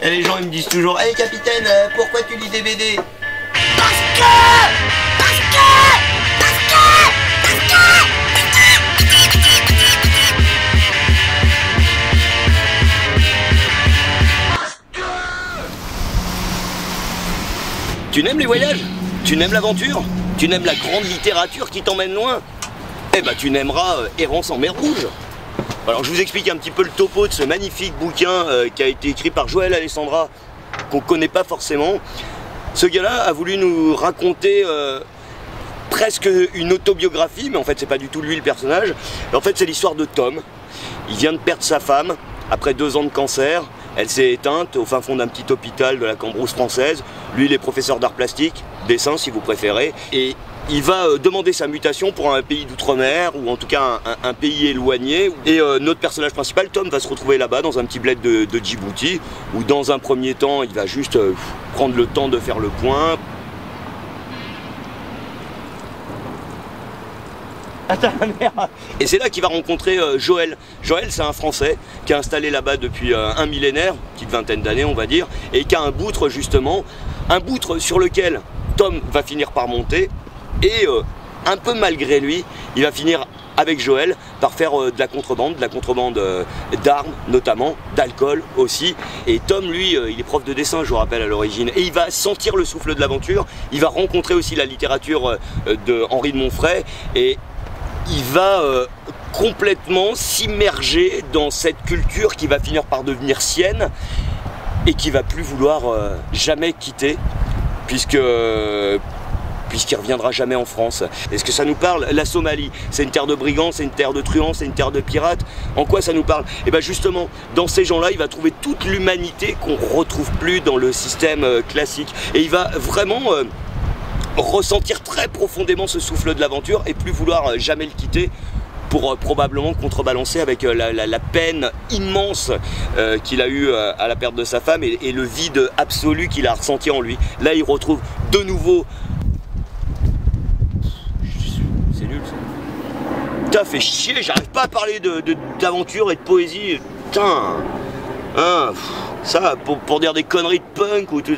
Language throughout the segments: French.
Et les gens ils me disent toujours, hey capitaine, pourquoi tu lis des BD? Tu n'aimes les voyages? Tu n'aimes l'aventure? Tu n'aimes la grande littérature qui t'emmène loin? Eh ben tu n'aimeras Errance en mer Rouge. Alors je vous explique un petit peu le topo de ce magnifique bouquin qui a été écrit par Joël Alessandra, qu'on connaît pas forcément. Ce gars-là a voulu nous raconter presque une autobiographie, mais en fait c'est pas du tout lui le personnage. En fait c'est l'histoire de Tom. Il vient de perdre sa femme après 2 ans de cancer. Elle s'est éteinte au fin fond d'un petit hôpital de la Cambrousse française. Lui, il est professeur d'art plastique, dessin si vous préférez. Et il va demander sa mutation pour un pays d'outre-mer, ou en tout cas un pays éloigné. Et notre personnage principal, Tom, va se retrouver là-bas dans un petit bled de Djibouti, où dans un premier temps, il va juste prendre le temps de faire le point. Attends, merde. Et c'est là qu'il va rencontrer Joël. Joël, c'est un Français qui est installé là-bas depuis un millénaire, petite vingtaine d'années on va dire, et qui a un boutre justement, un boutre sur lequel Tom va finir par monter, et un peu malgré lui, il va finir avec Joël par faire de la contrebande d'armes notamment, d'alcool aussi. Et Tom, lui, il est prof de dessin, je vous rappelle, à l'origine, et il va sentir le souffle de l'aventure. Il va rencontrer aussi la littérature de Henri de Monfray, et il va complètement s'immerger dans cette culture qui va finir par devenir sienne et qui va plus vouloir jamais quitter, puisqu'il reviendra jamais en France. Est-ce que ça nous parle? La Somalie, c'est une terre de brigands, c'est une terre de truands, c'est une terre de pirates. En quoi ça nous parle? Et bien justement, dans ces gens-là, il va trouver toute l'humanité qu'on ne retrouve plus dans le système classique. Et il va vraiment ressentir très profondément ce souffle de l'aventure et plus vouloir jamais le quitter, pour probablement contrebalancer avec la peine immense qu'il a eue à la perte de sa femme, et le vide absolu qu'il a ressenti en lui. Là il retrouve de nouveau... C'est nul ça. Putain, fait chier, j'arrive pas à parler d'aventure et de poésie. Putain, hein, ça pour dire des conneries de punk ou tout.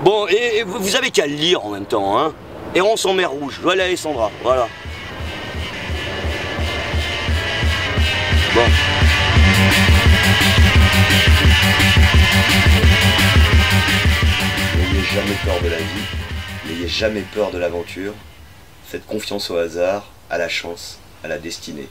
Bon, et vous avez qu'à le lire en même temps, hein. Errance en mer Rouge, Joël Alessandra, voilà. Bon. N'ayez jamais peur de la vie, n'ayez jamais peur de l'aventure. Faites confiance au hasard, à la chance, à la destinée.